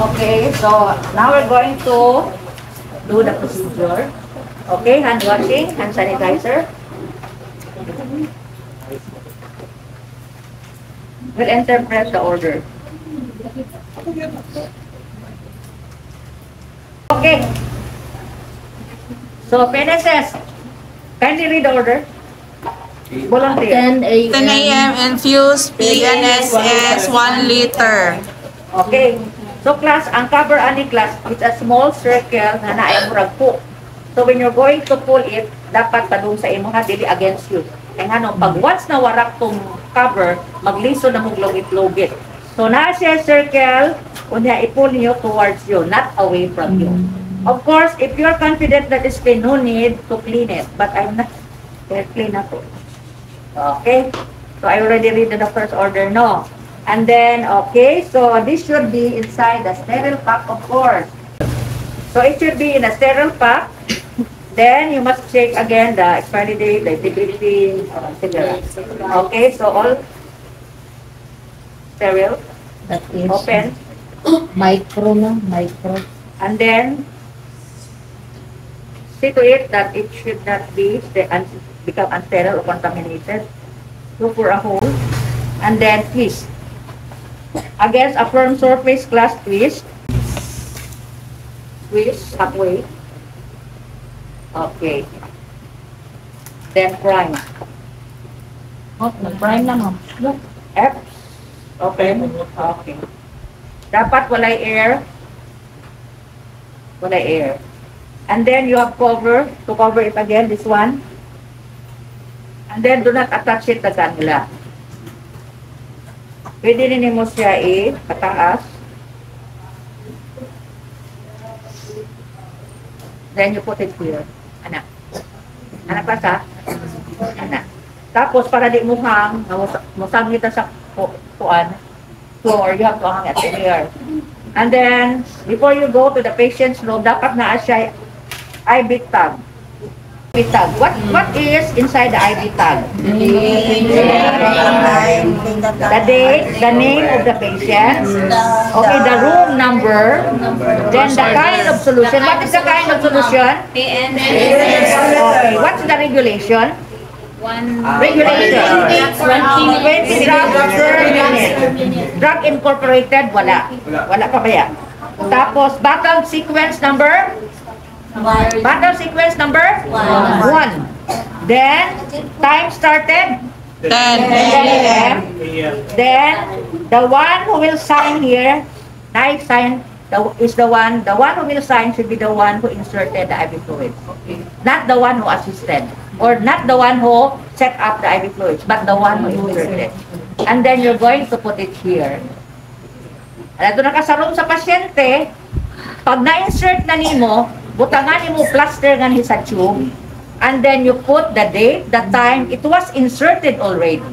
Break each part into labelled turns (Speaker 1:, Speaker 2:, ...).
Speaker 1: Okay, so now we're going to do the procedure. Okay, hand washing, hand sanitizer. We'll interpret the order. Okay. So, PNSS, kindly read the order. Volunteer.
Speaker 2: 10 a.m.
Speaker 3: 10 a.m. infused PNSS 1 liter.
Speaker 1: Okay. So, class, ang cover ani class is a small circle na naayamurag po. So, when you're going to pull it, dapat padung sa imo ha, dili against you. Kaya nga no, pag once na warak tong cover, magliso na mong logit-logit. So, na siya circle, kunya i-pull niyo towards you, not away from you. Of course, if you're confident that it's clean, no need to clean it. But I'm not clean na po. Okay? So, I already read the first order, no? And then, okay, so this should be inside the sterile pack, of course. So, it should be in a sterile pack. Then, you must check again the expiry date, the integrity, etc. Okay, so all sterile,
Speaker 2: That is
Speaker 1: open,
Speaker 2: micro na, micro.
Speaker 1: and then see to it that it should not be become unsterile or contaminated. Look for a hole, and then twist. Against a firm surface, class twist. Twist halfway. Okay. Then prime.
Speaker 2: Oh, nag-prime na, ma'am. Look.
Speaker 1: F. Open. Okay. Dapat walay air. Walay air. And then you have cover. To cover it again, this one. And then do not attach it to kanila. Pwede rin mo siya pataas. Then you put it here. Anak. Anak pa sa? Anak. Tapos para di mo hang, musang kita sa kuan, floor, you have to hang it here. And then, before you go to the patient's room, dapat na siya IV tag. IV tag. What is inside the IV tag? The date, the name of the patient, okay, the room number, then the kind of solution. What is the kind of solution? Okay, what's the regulation? Regulation. 20 drugs per minute. Drug incorporated, wala. Wala pa ba yan? Tapos, battle sequence number? Battle sequence number? 1. Then, time started?
Speaker 3: 10
Speaker 1: a.m. Then, the one who will sign here, I sign, is the one who will sign should be the one who inserted the IV fluid. Not the one who assisted. Or not the one who set up the IV fluids, but the one who inserted. And then you're going to put it here. At ito nakasaroon sa pasyente, pag na-insert na nimo, butangan nimo plaster nga sa tube, and then you put the date, the time, it was inserted already,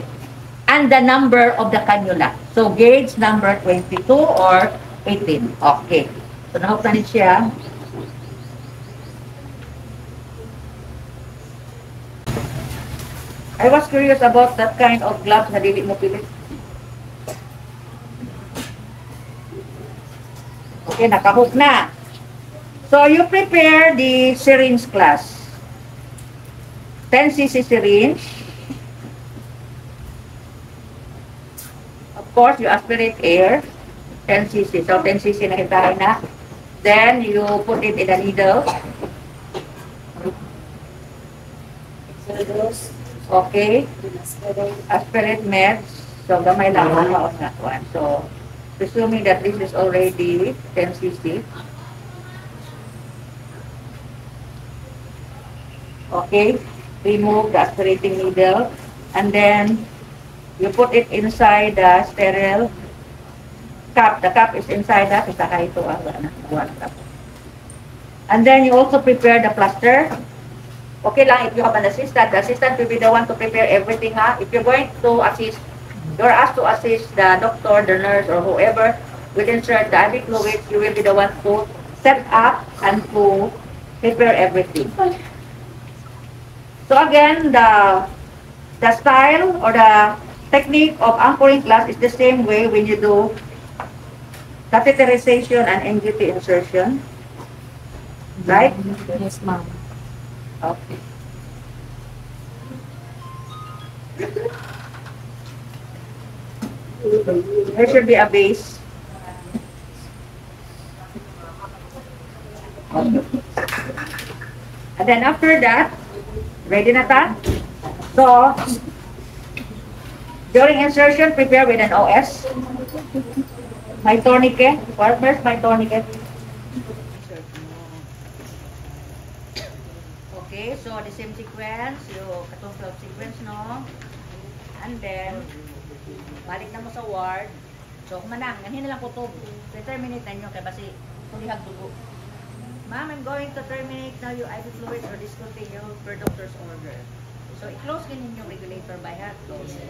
Speaker 1: and the number of the cannula. So gauge number 22 or 18. Okay. So nahook na rin siya. I was curious about that kind of gloves na dili mo pilit. Okay, nakahook na. So, you prepare the syringe class. 10 cc syringe. Of course, you aspirate air. 10 cc. So, 10 cc na kita na. Then, you put it in a needle. Okay. Aspirate meds. So, gamay lang on that one. So, presuming that this is already 10 cc. Okay. Remove the aspirating needle. And then, you put it inside the sterile cup. The cup is inside that. And then, you also prepare the plaster. Okay lang if you have an assistant. The assistant will be the one to prepare everything, ha? If you're going to assist, you're asked to assist the doctor, the nurse, or whoever will insert the IV fluids, you will be the one to set up and to prepare everything. So again, the style or the technique of anchoring class is the same way when you do catheterization and NGT insertion. Right?
Speaker 2: Yes, ma'am.
Speaker 1: Okay. There should be a base. Okay. And then after that, ready na ta? So, during insertion, prepare with an OS. My tourniquet. Where's my tourniquet? Okay, so the same sequence, yung katong flow sequence, no? And then, balik na mo sa ward. So, kumanang, ganhin na lang kutob. Terminate na nyo, kaya basi, tulihag dugo. Ma'am, I'm going to terminate now your IV fluids or discontinue per doctor's order. So, i-close ganyan yung regulator by hand. Close.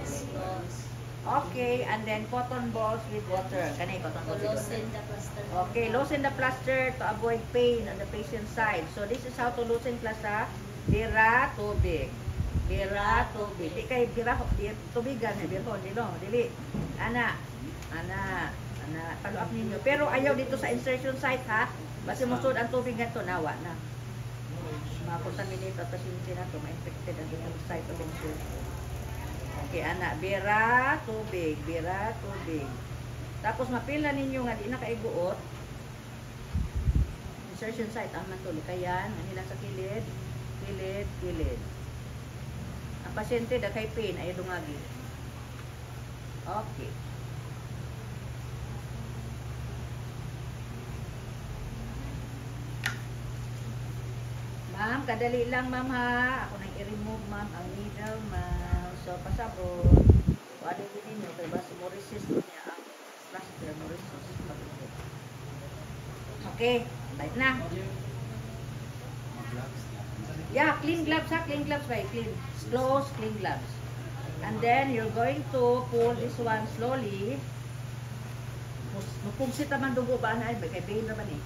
Speaker 1: Okay, and then cotton balls with water. Kanay, cotton balls with water. Okay, loosen the plaster to avoid pain on the patient's side. So, this is how to loosen plaster. Bira, tubig. Bira, tubig. Di kay bira, tubigan. Bira, dili. Ana. Follow up ninyo. Pero ayaw dito sa insertion site, ha? Basta musod ang tubig na ito, nawa na. Mga-contaminate at pasyente na ito, ma-infected ang inyong site of insertion. Okay, anak, bira, tubig. Tapos mapila ninyo nga, di na kaiguot. Insertion site, ang matuli. Kayan, nila sa kilid. Ang pasyente, kay pain, ay dungagi. Okay. Ma'am, kadali lang ma'am ha. Ako nang i-remove ma'am ang needle ma'am. So, pasabot. So, ano din ninyo? Kaya ba, mo resist niya ang plaster. Mo resist. Okay. Balik na. Yeah, clean gloves ha. Clean gloves ba? Clean. Close, clean gloves. And then, you're going to pull this one slowly. Mupungsit naman dugo ba na? Kay pain naman eh.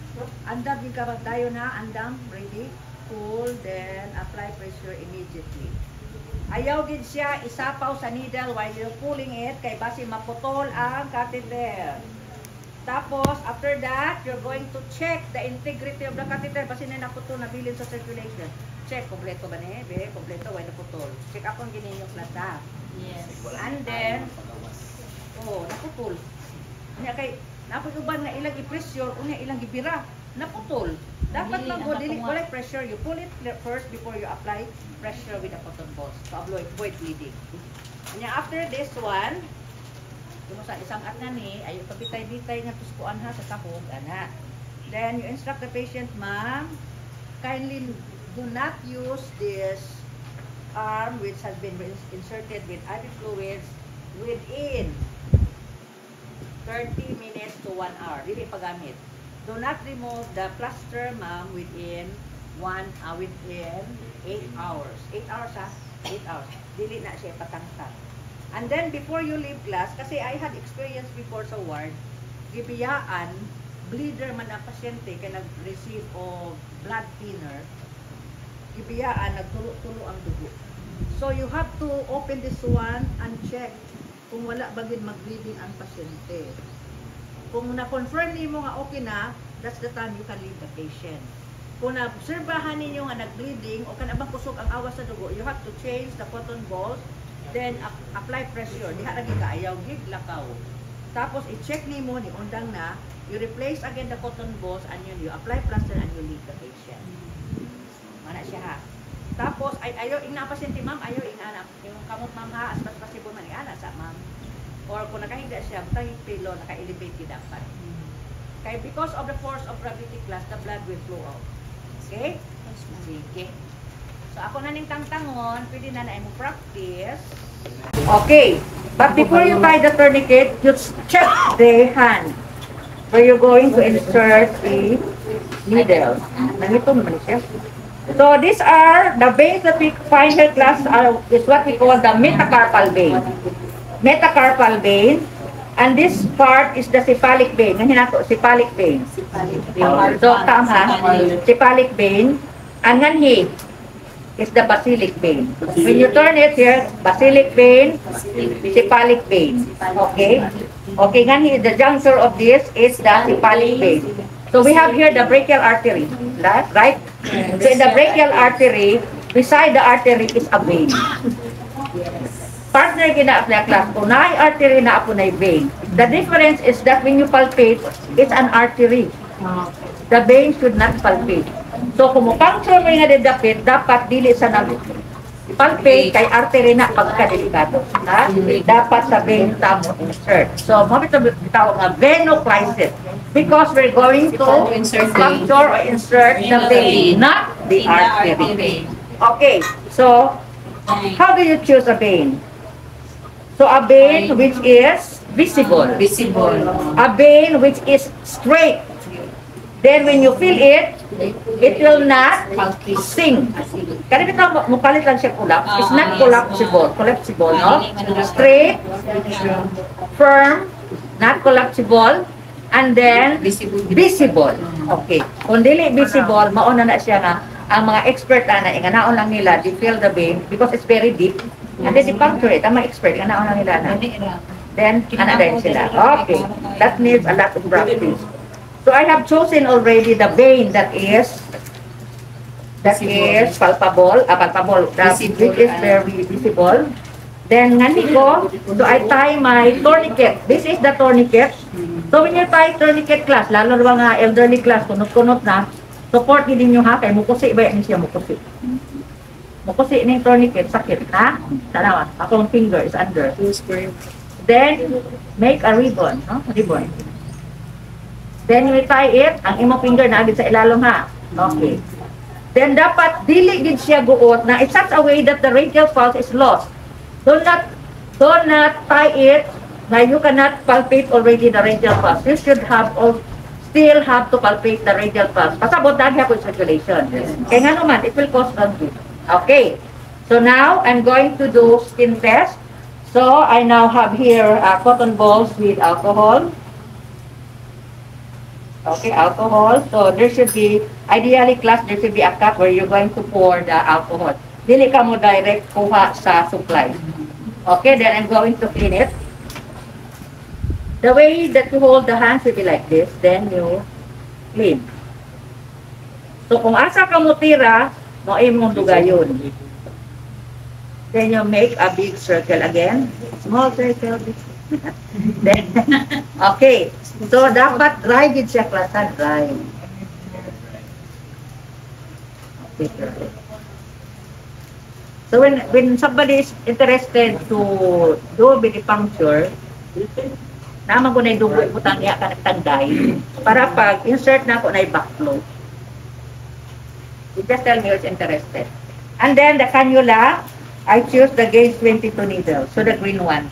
Speaker 1: Andam yung kapag tayo na. Andam. Ready? Pull, then apply pressure immediately. Ayaw din siya isapaw sa needle while you're pulling it kay basi maputol ang catheter. Tapos, after that, you're going to check the integrity of the catheter basi na naputol na bilin sa circulation. Check, kompleto ba niya? Kompleto, why naputol? Check up ang ginin yung plata.
Speaker 2: Yes.
Speaker 1: And then, naputol. Kaya kay, naputuban nga ilang i-pressure, unya ilang ibira, naputol. Dapat lang go, walay pressure. You pull it first before you apply pressure with the cotton balls to avoid bleeding. And after this one, kung sa isang at na ni, ayaw pabitay-bitay nga tuskuan ha sa tahog, ana. Then you instruct the patient, ma'am, kindly do not use this arm which has been inserted with IV fluids within 30 minutes to 1 hour. Dili pagamit. Do not remove the plaster, ma'am, within 8 hours. 8 hours, ha? 8 hours. Dili na siya patangtang. And then, before you leave class, kasi I had experience before sa ward, gibiyaan, bleeder man ang pasyente, kaya nag-receive of blood thinner, gibiyaan, nagtulo-tulo ang dugo. So, you have to open this one and check kung wala bagid mag-bleeding ang pasyente. Kung na-confirm niyo nga okay na, that's the time you can leave the patient. Kung na-obserbahan ninyo nga nag-bleeding o kanabang kusog ang awas sa dugo, you have to change the cotton balls, then apply pressure. Diha lagi kaayaw, gig lakaw. Tapos i-check nimo ni undang na, you replace again the cotton balls and you apply plaster and you leave the patient. Mana siya ha. Tapos ayaw ing na pasyente ma'am, ayaw ing anak. Yung kamot ma'am ha, as much as possible man ana sa ma'am. Or kung nakahiga siya, butang yung pilo, naka-elevate dapat. Kaya because of the force of gravity class, the blood will flow out. Okay? Sige. So ako na ning tangtangon, pwede na mo practice. Okay. But before you tie the tourniquet, you check the hand where you're going to insert the needle. Nangito naman siya. So these are the veins that we find here class is what we call the metacarpal vein. Metacarpal vein, and this part is the cephalic vein. Ngayon nato, cephalic vein. So, tama, cephalic vein. And nganhi is the basilic vein. When you turn it here, basilic vein, cephalic vein. Okay? Okay, ngani, the juncture of this is the cephalic vein. So we have here the brachial artery, right? So in the brachial artery, beside the artery is a vein. Partner gina sa class, unay artery na apunay vein. The difference is that when you palpate, it's an artery. The vein should not palpate. So kung puncture mo nga didapit, dapat dili sa palpate kay artery na pagkadelikado. Ha? Dapat sa vein tamo insert. So mabito bitaw nga venoclysis because we're going to puncture or insert the vein, not the artery. Okay, so how do you choose a vein? So a vein which is visible. A vein which is straight. Then when you feel it, it will not sink. Kasi ito, mupalit lang siya collapse. It's not collapsible, no? Straight, firm, not collapsible, and then visible. Okay. Kung dili visible, mauna na siya nga, ang mga expert na inganaon lang nila, they feel the vein because it's very deep. And then they puncture it. Ang mga expert, inganaon lang nila na. Then, din sila. Okay. That needs a lot of practice. So I have chosen already the vein that is palpable, which is very visible. Then ngani ko, so I tie my tourniquet. This is the tourniquet. So when you tie tourniquet class, lalo na mga elderly class, kunot-kunot na, support din nyo ha, kay mukusi ba yan siya mukusi. Mukusi ng tourniquet, sakit ha? Tanawa, akong finger is under. Then make a ribbon, no? Ribbon. Then you tie it, ang imong finger na agad sa ilalom ha. Okay. Then dapat dili gid siya guot na in such a way that the radial pulse is lost. Do not tie it na you cannot palpate already the radial pulse. You should still have to palpate the radial pulse. Pasabot na siya kung circulation. Kaya nga naman, it will cause conflict. Okay. So now, I'm going to do skin test. So I now have here cotton balls with alcohol. Okay, alcohol. So there should be, ideally class, there should be a cup where you're going to pour the alcohol. Dili ka mo direct kuha sa supply. Okay, then I'm going to clean it. The way that you hold the hand should be like this, then you clean. So kung asa ka mo tira, mo imong dugayon. Then you make a big circle again. Small circle, big circle. Then, okay. So, dapat dry gid siya klasan, dry. Okay. So, when somebody is interested to do venipuncture, naman ko na yung dugo, putang niya ka nagtangday, para pag insert na ako na yung backflow. You just tell me who's interested. And then, the cannula, I choose the gauge 22 needle, so the green one.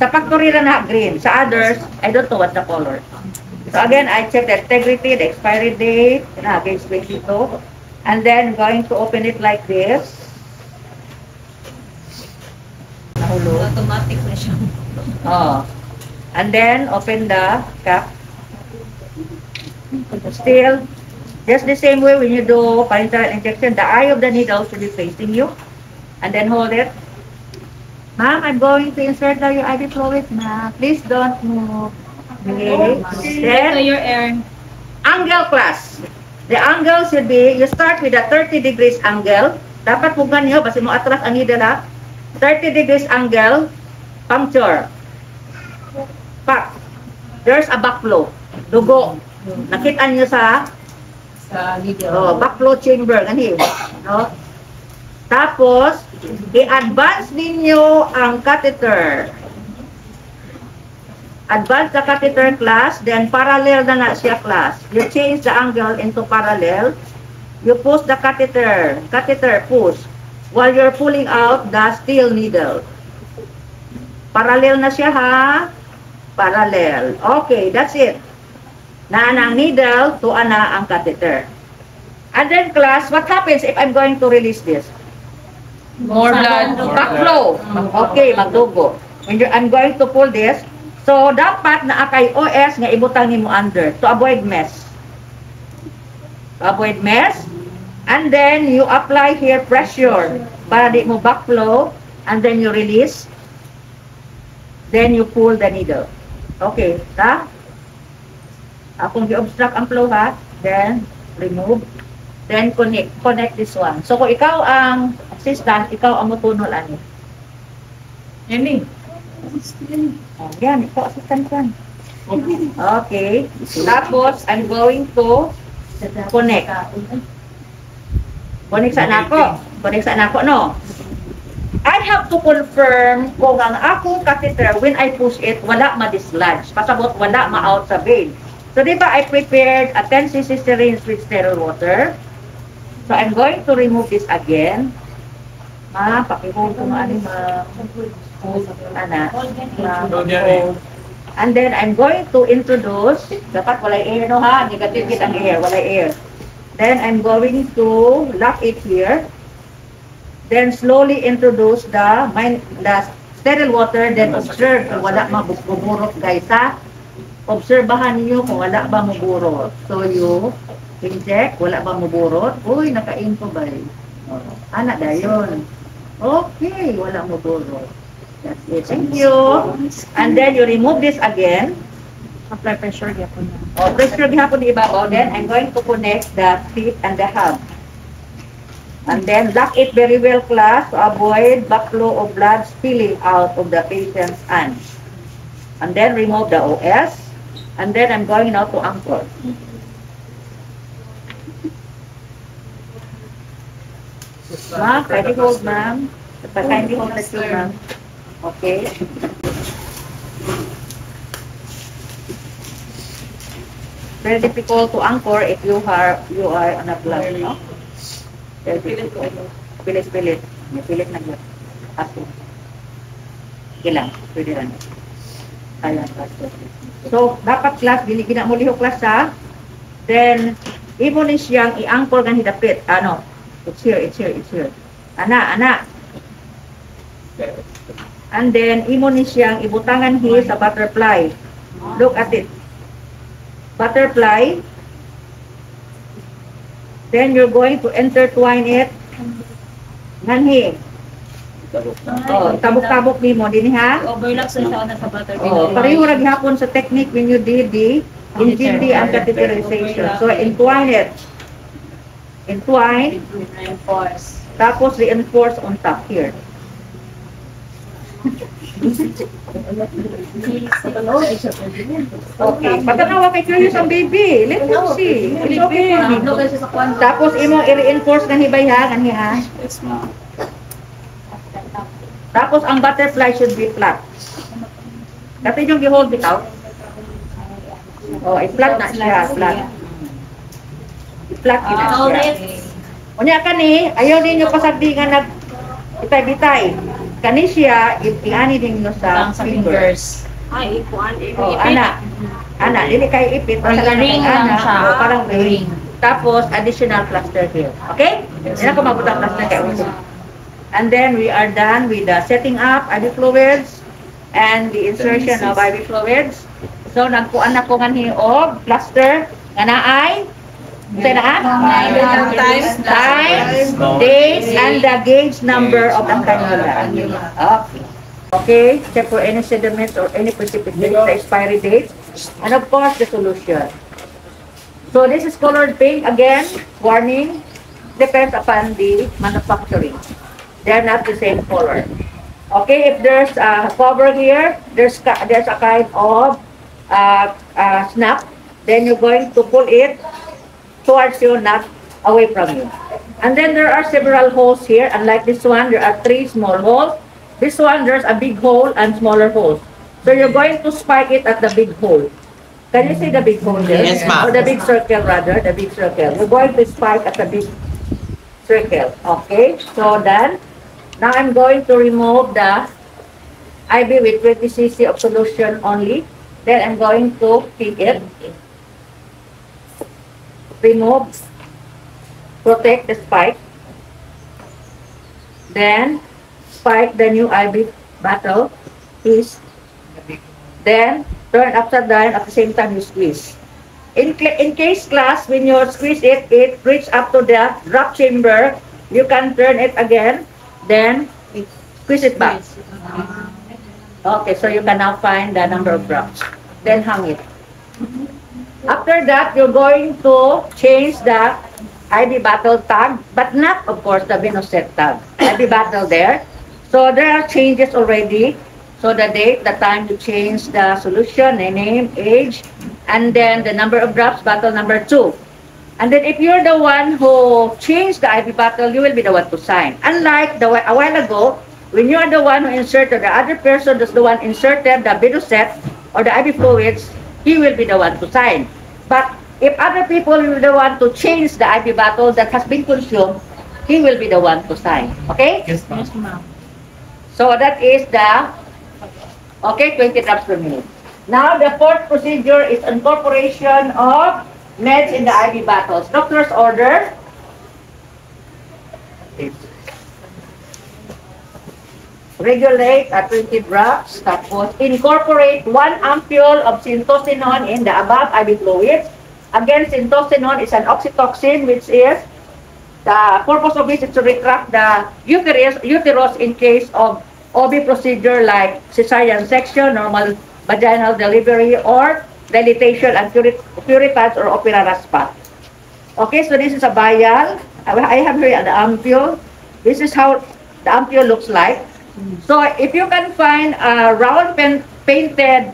Speaker 1: Sa pagturira na green. Sa others, I don't know what the color. So again, I check the integrity, the expiry date, gauge 22. And then going to open it like this.
Speaker 2: Automatic na siya.
Speaker 1: Oh. And then open the cap. Still, just the same way when you do parenteral injection, the eye of the needle should be facing you. And then hold it. Ma'am, I'm going to insert now your IV fluid na. Please don't move. Okay. Then,
Speaker 2: your air.
Speaker 1: angle class. The angle should be, you start with a 30 degrees angle. Dapat mo ganyo, basta mo atras ang needle ha. 30 degrees angle, puncture. Pak. There's a backflow. Dugo. Nakita nyo sa
Speaker 2: Needle.
Speaker 1: backflow chamber. Ganyan. No? Tapos, i-advance ninyo ang catheter. Advance the catheter class, then parallel na siya class. You change the angle into parallel. You push the catheter. Catheter push. While you're pulling out the steel needle. Parallel na siya ha. Parallel. Okay, that's it. Na ang needle to ana ang catheter. And then class, what happens if I'm going to release this?
Speaker 3: More blood.
Speaker 1: Backflow. Okay, magdugo. I'm going to pull this. So, dapat na kay OS nga ibutang nimo under to avoid mess. To avoid mess. And then, you apply here pressure para di mo backflow. And then, you release. Then, you pull the needle. Okay, ta? Kung i-obstruct ang flow ha, then remove. Then connect this one. So kung ikaw ang assistant, ikaw ang mutunol ani.
Speaker 2: Yan
Speaker 1: Oh, yan, ikaw assistant yan. Okay. Tapos, I'm going to connect. Connect sa nako. Connect sa nako, no? I have to confirm kung ang akong catheter, when I push it, wala ma-dislodge. Pasabot, wala ma-out sa vein. So, di ba, I prepared a 10 cc syringe with sterile water. So, I'm going to remove this again. Pakihold ko nga, and then, I'm going to introduce, dapat walay air, no ha? Negative it ang air, walay air. Then, I'm going to lock it here. Then, slowly introduce the sterile water. Then, observe kung wala mabuburot, guys, ha? Obserbahan niyo kung wala ba maburot. So, you inject, wala ba maburot? Uy, naka-info ba eh? Anak dayon. Okay, wala maburot. That's it. Thank you. And then, you remove this again.
Speaker 2: Apply pressure gyapon na.
Speaker 1: Oh, pressure gihapon di ibabaw. Then, I'm going to connect the tip and the hub. And then, lock it very well, class, to avoid backflow of blood spilling out of the patient's hand. And then, remove the OS. And then, I'm going now to anchor. Ma'am, kindly hold, ma'am. Kindly hold the tube, ma'am. Okay. Very difficult to anchor if you are on a blood, no? Very difficult. Pilit. May pilit na yun. Ako. Sige lang. Pwede lang. Ayan, so, dapat class, binigyan mo liho class ha. Then, imo ni siyang i-anchor ng hidapit. Ano? It's here. Ana. And then, imo ni siyang ibutangan hi sa butterfly. Look at it. Butterfly. Then you're going to intertwine it. Nganhi. Oh, tabok-tabok ni mo din ha.
Speaker 2: Overlap sa siya na sa butterfly.
Speaker 1: Oh, pareho ra gihapon sa technique when you did the intindi and catheterization. So entwine it. Entwine.
Speaker 2: Reinforce.
Speaker 1: Tapos reinforce on top here. Okay, pagkanawa kay curious ang baby. Let him see. It's okay for me. Tapos imo i-reinforce ganhi bay ha, ganhi ha. Tapos ang butterfly should be flat. Dati yung i-hold it out. Oh, i-flat na siya, flat. I-flat na siya. Unya kani, ayaw ninyo pasabi nga nag bitay-bitay. Kani siya, i-ani din nyo sa fingers.
Speaker 2: Ay, ikuan.
Speaker 1: Oh, ana, dili kay ipit.
Speaker 2: Parang ring lang siya.
Speaker 1: Oh, parang ring. Tapos, additional plaster here. Okay? Hindi na ko mabutang plaster kay uso. And then, we are done with the setting up IV fluids and the insertion of IV fluids. So, nagkuan na ko nga og plaster nga naay time, days, and the gauge number of the cannula. Okay, check for any sediments or any precipitation, the expiry date, and of course the solution. So this is colored pink. Again, warning, depends upon the manufacturing. They're not the same color. Okay, if there's a cover here, there's a kind of snap, then you're going to pull it towards you, not away from you. And then there are several holes here. Unlike this one, there are 3 small holes. This one, there's a big hole and smaller holes. So you're going to spike it at the big hole. Can you see the big hole there?
Speaker 3: Yes, ma'am.
Speaker 1: Or the big circle, rather, the big circle. You're going to spike at the big circle. Okay, so then, now I'm going to remove the IV with 20 cc of solution only. Then I'm going to pick it. Remove, protect the spike, then spike the new IV bottle piece, then turn upside down at the same time you squeeze. In case class, when you squeeze it, it reach up to the drop chamber, you can turn it again, then squeeze it back. Okay, so you can now find the number of drops. then hang it. After that, you're going to change the IB battle tag, but not, of course, the Venoset tag. IB battle there. So there are changes already. So the date, the time you change the solution, the name, age, and then the number of drops, battle number 2. And then if you're the one who changed the IB battle, you will be the one to sign. Unlike a while ago, when you are the one who inserted, the other person is the one inserted the Venoset or the IB fluids, he will be the one to sign. But if other people will be the one to change the IB battle that has been consumed, he will be the one to sign. Okay?
Speaker 2: Yes, ma'am.
Speaker 1: So that is the, okay, 20 drops per minute. Now the fourth procedure is incorporation of meds in the IV bottles. Doctor's order. Regulate at 20 drops. Tapos incorporate 1 ampule of syntocinon in the above IV fluids. Again, syntocinon is an oxytocin, which is the purpose of it is to retract the uterus in case of OB procedure like cesarean section, normal vaginal delivery, or dilatation and puritas or opera raspa. Okay, so this is a vial. I have here the ampule. This is how the ampule looks like. So if you can find a round painted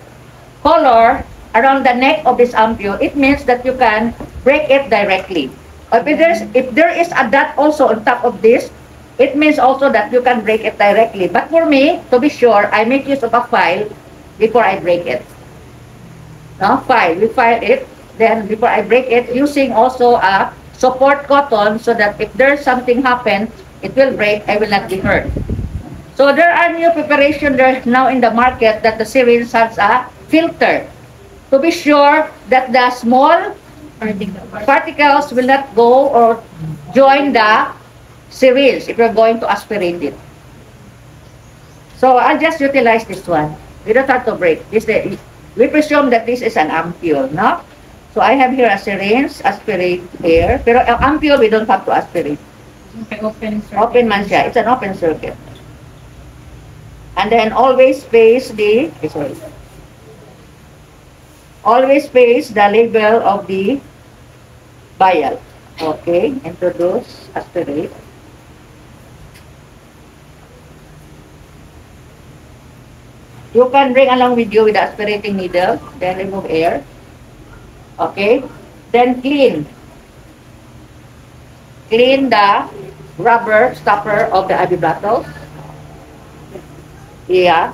Speaker 1: color around the neck of this ampule, it means that you can break it directly. If there is a dot also on top of this, it means also that you can break it directly. But for me, to be sure, I make use of a file before I break it. No, we file it, then before I break it, using also a support cotton so that if there's something happen, it will break, I will not be hurt. So there are new preparation there now in the market that the syringe has a filter to be sure that the small particles will not go or join the syringe if you're going to aspirate it. So I'll just utilize this one. We don't have to break. We presume that this is an ampule, no? So I have here a syringe, aspirate here. Pero ang ampule, we don't have to aspirate.
Speaker 2: Okay, open circuit.
Speaker 1: Open man siya. It's an open circuit. And then always face the, always face the label of the vial. Okay, introduce, aspirate. You can bring along with you with the aspirating needle, then remove air. Okay, then clean. Clean the rubber stopper of the IV bottles. Yeah.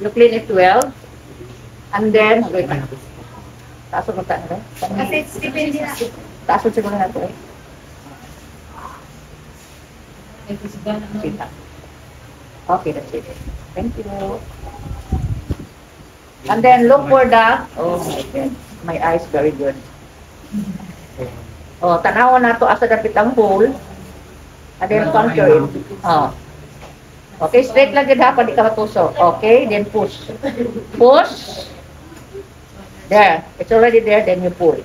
Speaker 1: You clean it well. And then, wait. Taas mo tayo na.
Speaker 3: Kasi it's depende na.
Speaker 1: Taas mo siguro na ito. Okay, that's it. Thank you. And then look for the, oh my God, my eyes very good. Oh, tanawa na to asa dapit ang hole. And then puncture it. Oh. Okay, straight lang yun ha, pwede ka matusok. Okay, then push. Push. There. It's already there, then you pull.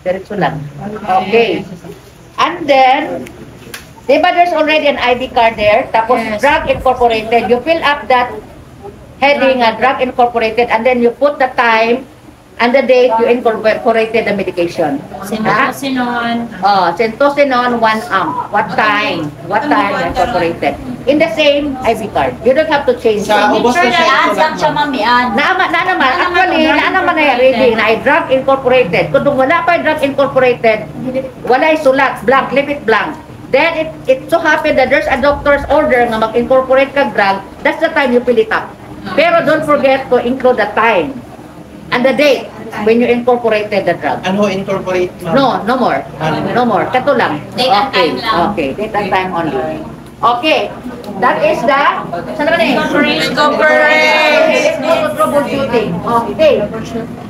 Speaker 1: Diretso lang. Okay. And then, diba there's already an ID card there, tapos drug incorporated. You fill up that heading, drug incorporated, and then you put the time and the date you incorporated the medication.
Speaker 2: Syntocinon.
Speaker 1: Oh, syntocinon 1 amp. What time you incorporated. In the same IV card. You don't have to change it.
Speaker 4: Ubos na siya.
Speaker 1: Na naman, actually, na naman na yung reading na ay drug incorporated. Kung wala pa yung drug incorporated, wala yung sulat, blank, leave it blank. Then it so happen that there's a doctor's order na mag-incorporate ka drug, that's the time you fill it up. Pero don't forget to include the time and the date when you incorporated the drug.
Speaker 4: Ano incorporate?
Speaker 1: No more. No more. Kato lang.
Speaker 3: Date and time lang.
Speaker 1: Okay, date and time only. Okay. That is the saan naman eh?
Speaker 3: Incorporate.
Speaker 1: Let's go to troubleshooting. Okay.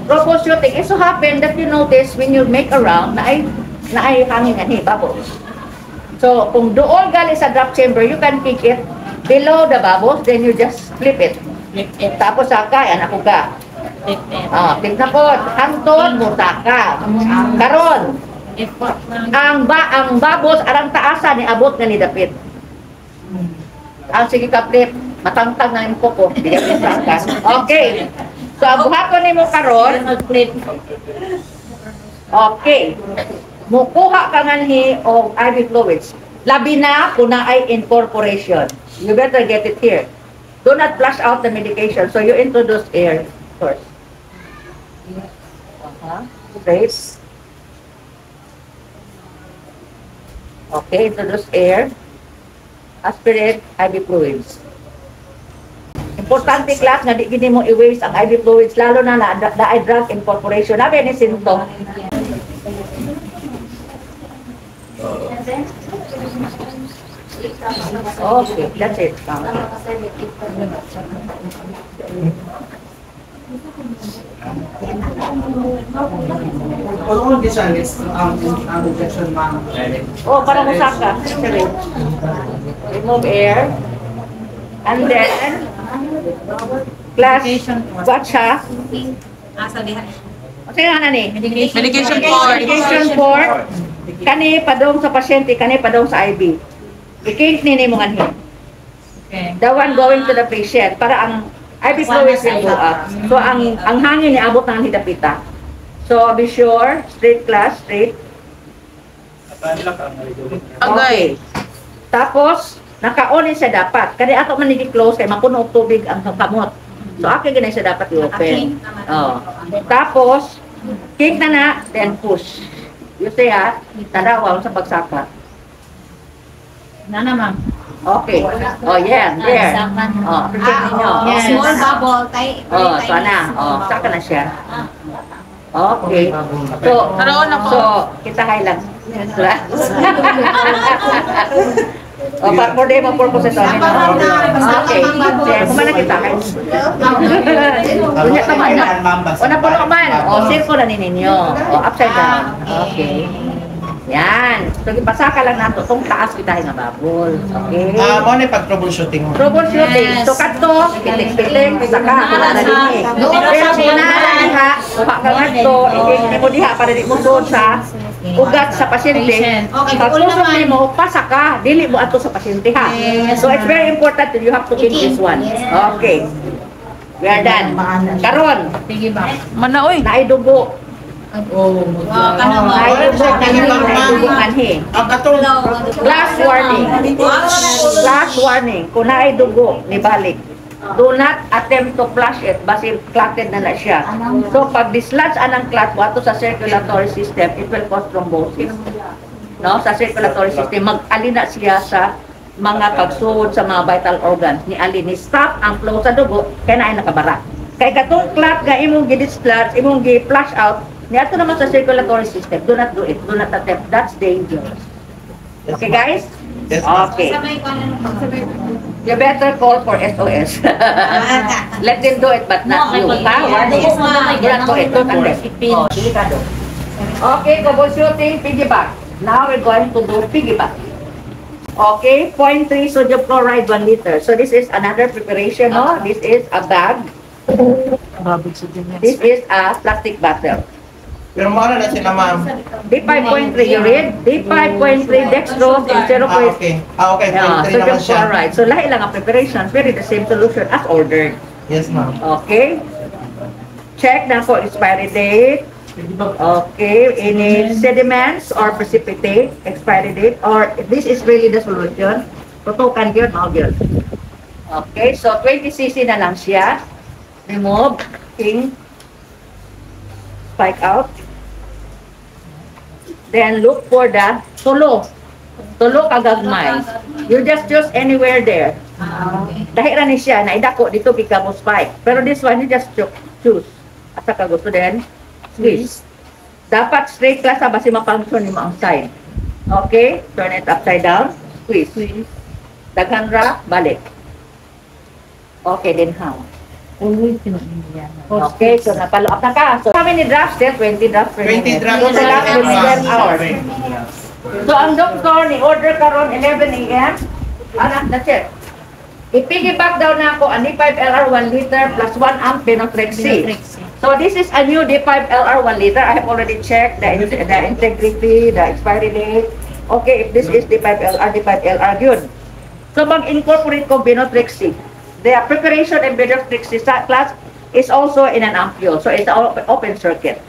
Speaker 1: Troubleshooting. It so happen that you notice when you make a round na ay hangin yan bubbles. So, kung doon galing sa drop chamber, you can pick it below the bubbles, then you just flip it. Tapos saka, yan ako ka. Tignan ko, hantod, muta ka. Karon, ang bubbles, arang taasan, niabot na ni Dapit. Ang sige ka flip, matangtang na yung kuko. Okay. So, ang buhaton nimo karon, okay. Mukuha ka nganhi og IV fluids. Labi na kung na ay incorporation. You better get it here. Do not flush out the medication. So, you introduce air first. Straight. Okay, introduce air. Aspirate IV fluids. Importante class nga di gini mo i-waste ang IV fluids lalo na na ay drug incorporation. Nabi ni symptom. Okay, that's it.
Speaker 4: All this one is injection, ma'am.
Speaker 1: Oh, para musaka. Remove air. And then, class, watch ha. Sige nga ni.
Speaker 3: Medication for.
Speaker 1: Medication for. Kani padong sa pasyente, kani padong sa IV. I-case ni mo nga
Speaker 2: Okay.
Speaker 1: the one going to the patient para ang IV fluids will go up. So ang hangin ni abot ng hidapita. So be sure, straight class, straight. Okay. Tapos naka-on siya dapat. Kani ato man i-close kay mapuno og tubig ang kamot. So akin ganay siya dapat i-open. Oh. Tapos kick na then push. You see ha, tanawa sa pagsaka.
Speaker 2: Na ma'am.
Speaker 1: Okay. Oh, yeah. There. Oh, protect ninyo.
Speaker 2: Yes.
Speaker 5: Small bubble, tay.
Speaker 1: Oh, sana. Oh, saka na siya. Okay. So,
Speaker 3: Naroon ako.
Speaker 1: so, kita hay lang. Oh, for demo purposes only. Okay. Then, kumana kita hay. Kunya naman na. O, napuno man. O, circle na ninyo. O, upside down. Okay. Yan. So, ipasaka lang nato itong taas kita nga babol. Okay.
Speaker 4: Mo na pag-troubleshooting mo.
Speaker 1: Troubleshooting. So, kato, pitik-pitik, saka, wala na din eh. Pero kung diha, kuha ka nga ito, hindi mo diha para di mo doon sa ugat sa pasyente. Pag tusok mo, pasaka, dili mo ato sa pasyente ha. So, it's very important that you have to keep this one. Okay. We are done. Karon,
Speaker 2: Sige ba?
Speaker 3: Manaoy.
Speaker 1: naidugo. Naidugo manhi.
Speaker 4: Ang katong
Speaker 1: Last warning. Last warning. Kung naay dugo, nibalik. Do not attempt to flush it basil clotted na siya. So pag dislodge anang clot mo ato sa circulatory system, it will cause thrombosis. No, sa circulatory system mag-alina siya sa mga pagsuod sa mga vital organs ni alin ni stop ang flow sa dugo kaya na ay nakabara. Kay katong clot nga imong gi-dislodge, imong gi-flush out, ni ato naman sa circulatory system, do not do it. Do not attempt. That's dangerous. Okay guys?
Speaker 4: Yes, ma'am.
Speaker 1: Okay. You better call for SOS. Let them do it, but not you. Ha? Warning. Do not do it. Don't attempt. Oh, delikado. Okay, troubleshooting, piggyback. Now we're going to do piggyback. Okay, 0.3 sodium chloride, 1 liter. So this is another preparation, no? This is a bag. This is a plastic bottle.
Speaker 4: pero mara na sila, ma'am.
Speaker 1: D5.3 urine, D5.3 dextrose, and 0.
Speaker 4: Okay. Okay,
Speaker 1: Yeah,
Speaker 4: 0.3
Speaker 1: sodium
Speaker 4: naman siya.
Speaker 1: chloride. So lahi lang ang preparation, pero the same solution as ordered.
Speaker 4: Yes, ma'am.
Speaker 1: Okay? Check na for expiry date. Okay, any sediments or precipitate, expiry date, or if this is really the solution, tutukan yun, yun. Okay, so 20 cc na lang siya. Remove, king, spike out. Then look for the tulo. Tulo kagagmay. You just choose anywhere there. Dahil ni siya, naidako dito kika mo spike. Pero this one, you just choose. Asa ka gusto din? Squeeze. Dapat straight class sa basi ma-function ni mo ang side. Okay? Turn it upside down. Squeeze. Daghan ra, balik. Okay, then how? Okay, so napalo up na ka. So, how many drafts there? 20 drafts per
Speaker 4: 20
Speaker 1: minute.
Speaker 4: drafts
Speaker 1: So,
Speaker 4: per
Speaker 1: sa last
Speaker 4: minute,
Speaker 1: 12
Speaker 4: ma'am.
Speaker 1: hours. So, ang doktor ni order karon 11 a.m. Anak, that's it. I-piggyback daw na ako ang D5LR 1 liter plus 1 amp Benotrexy. So, this is a new D5LR 1 liter. I have already checked the integrity, the expiry date. Okay, if this is D5LR, good. So, mag-incorporate ko Benotrexy. The preparation and Benotrexy class, is also in an ampule. So it's an open circuit.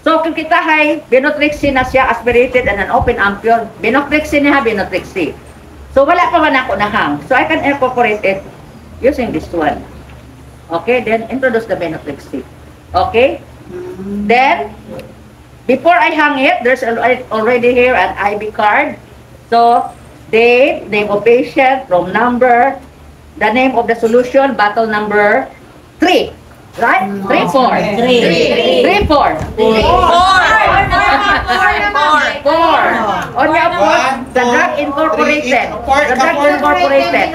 Speaker 1: So kung kita hay, binotrixie na siya aspirated and an open ampule, binotrixie niya, binotrixie. So wala pa man ako nahang. So I can incorporate it using this one. Okay, then introduce the binotrixie. Okay? Then, before I hang it, there's already here an IB card. So, date, name of patient, room number, the name of the solution, bottle number 3. Right? 3, 4. 3, 4. 4. On your phone, the drug incorporated. The drug incorporated.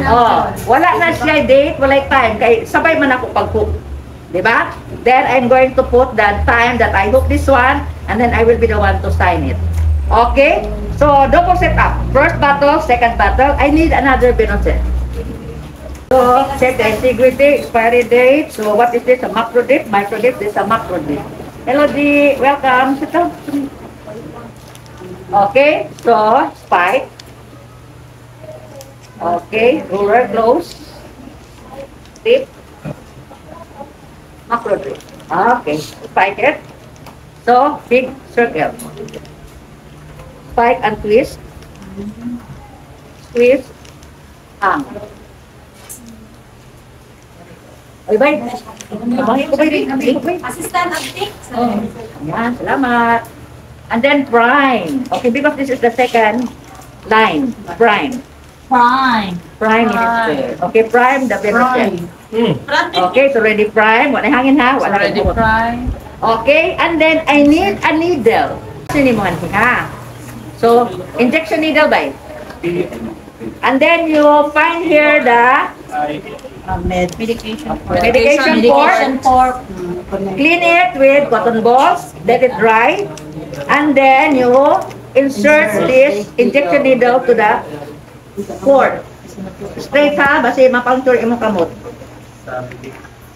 Speaker 1: Oh, wala na siya date, wala time. Kaya sabay man ako pag-hook. Diba? Then I'm going to put the time that I hook this one, and then I will be the one to sign it. Okay? So, double setup. First bottle, second bottle. I need another binoset. So, set the integrity, expiry date. So, what is this? A macro date? Micro date? This is a macro date. Hello, G. Welcome. Sit down. Okay. So, spike. Okay. Ruler close. Tip. Macro date. Okay. Spike it. So, big circle. Spike and twist. Squeeze. Hang. Ay, bay. Abangin ko, bay.
Speaker 2: Assistant update.
Speaker 1: Yan, salamat. And then prime. Okay, because this is the second line. Prime.
Speaker 2: Prime.
Speaker 1: Prime is okay, prime the benefit.
Speaker 4: Hmm.
Speaker 1: Okay, so ready prime. Wala hangin ha? Wala
Speaker 2: Already
Speaker 1: hangin.
Speaker 2: prime.
Speaker 1: Okay, and then I need a needle. Sini mo ha? So, injection needle by. And then you find here the
Speaker 2: Medication for.
Speaker 1: Medication for. Clean it with cotton balls, let it dry, and then you insert this injection needle to the cord. Straight ha, basi ma-puncture imong kamot.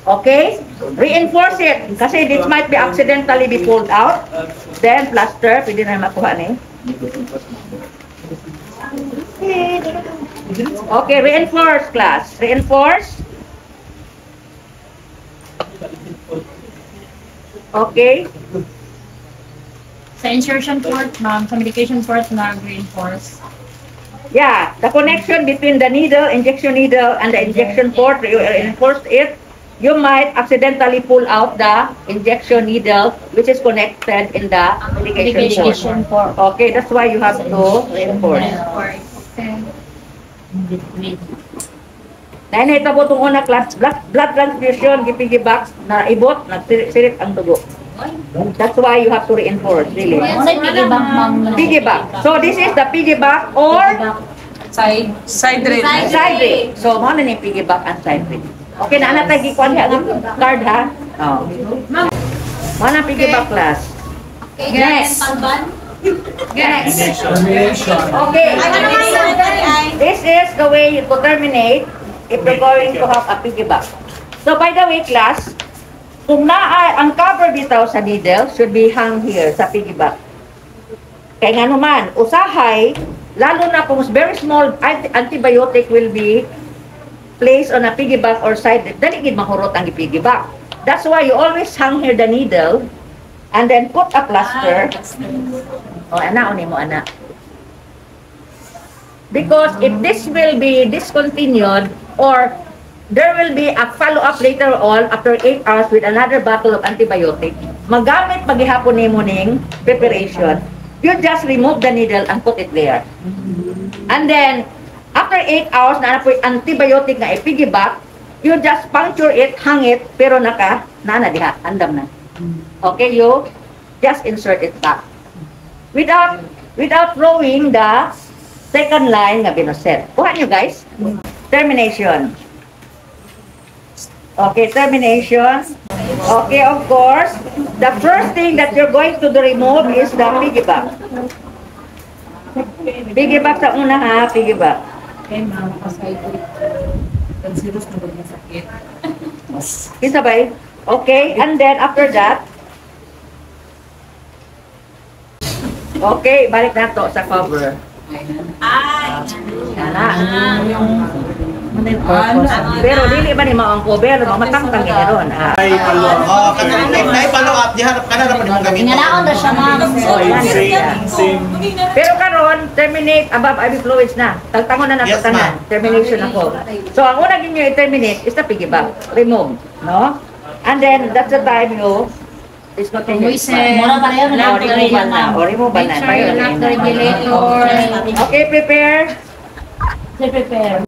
Speaker 1: Okay? Reinforce it, kasi this might be accidentally be pulled out. Then plaster, pwede na makuha ni. Okay, reinforce class. Reinforce. Okay.
Speaker 2: Sa insertion port, ma'am, sa medication port na reinforce.
Speaker 1: Yeah, the connection between the needle, injection needle, and the injection port, you reinforce it. You might accidentally pull out the injection needle, which is connected in the medication port. Okay, that's why you have to reinforce. Dahil na itabo itong una class, blood transfusion, gipigibak, na ibot, nagsirit ang dugo. That's why you have to reinforce, really.
Speaker 2: Piggyback, ma'am.
Speaker 1: Piggyback. So this is the piggyback or
Speaker 3: Side rate.
Speaker 1: side rate. So, mo na ni piggyback and side rate. Okay, na anak tagi kuan ha card ha. Oh. Mo na piggyback class. Next. Next. Okay. This is the way to terminate if you're going to have a piggyback. So, by the way, class, kung naa ang cover bitaw sa needle should be hung here sa piggyback. Kaya nga naman, usahay, lalo na kung very small antibiotic will be placed on a piggyback or side, dali gid mahurot ang piggyback. That's why you always hang here the needle and then put a plaster. O, ana, mo, ana. Because if this will be discontinued or there will be a follow-up later on after 8 hours with another bottle of antibiotic, magamit paghihapon nimo ning preparation, you just remove the needle and put it there. And then, after 8 hours na po antibiotic na ipiggyback, you just puncture it, hang it, pero nana diha, andam na. Okay, you just insert it back. Without throwing the second line nga binoset. Kuha nyo guys. Termination. Okay, termination. Okay, of course, the first thing that you're going to remove is the piggyback. Piggyback sa una ha, piggyback.
Speaker 2: Okay, ma'am, kasay ko. Considerous na ba sakit?
Speaker 1: Isabay. Okay, and then after that, okay, balik na to sa cover. Yan na.
Speaker 2: intended purpose.
Speaker 1: Pero dili man ni mao ang cover, mamatangtang ni ron.
Speaker 4: Oh, kasi follow up, diharap ka na naman yung gamitin.
Speaker 2: Inganaon na siya, ma'am.
Speaker 1: Oh, yan. Pero karon terminate above IV fluids na. Tagtangon na
Speaker 4: Yes,
Speaker 1: tanan. Termination ako. So ang una ginyo i-terminate is the piggyback. Remove, no? And then that's the time you discontinue.
Speaker 2: Mura pa rin yun.
Speaker 1: Now, removal na. O, removal na.
Speaker 2: Make sure you lock the regulator.
Speaker 1: Okay, prepare.
Speaker 2: Prepare.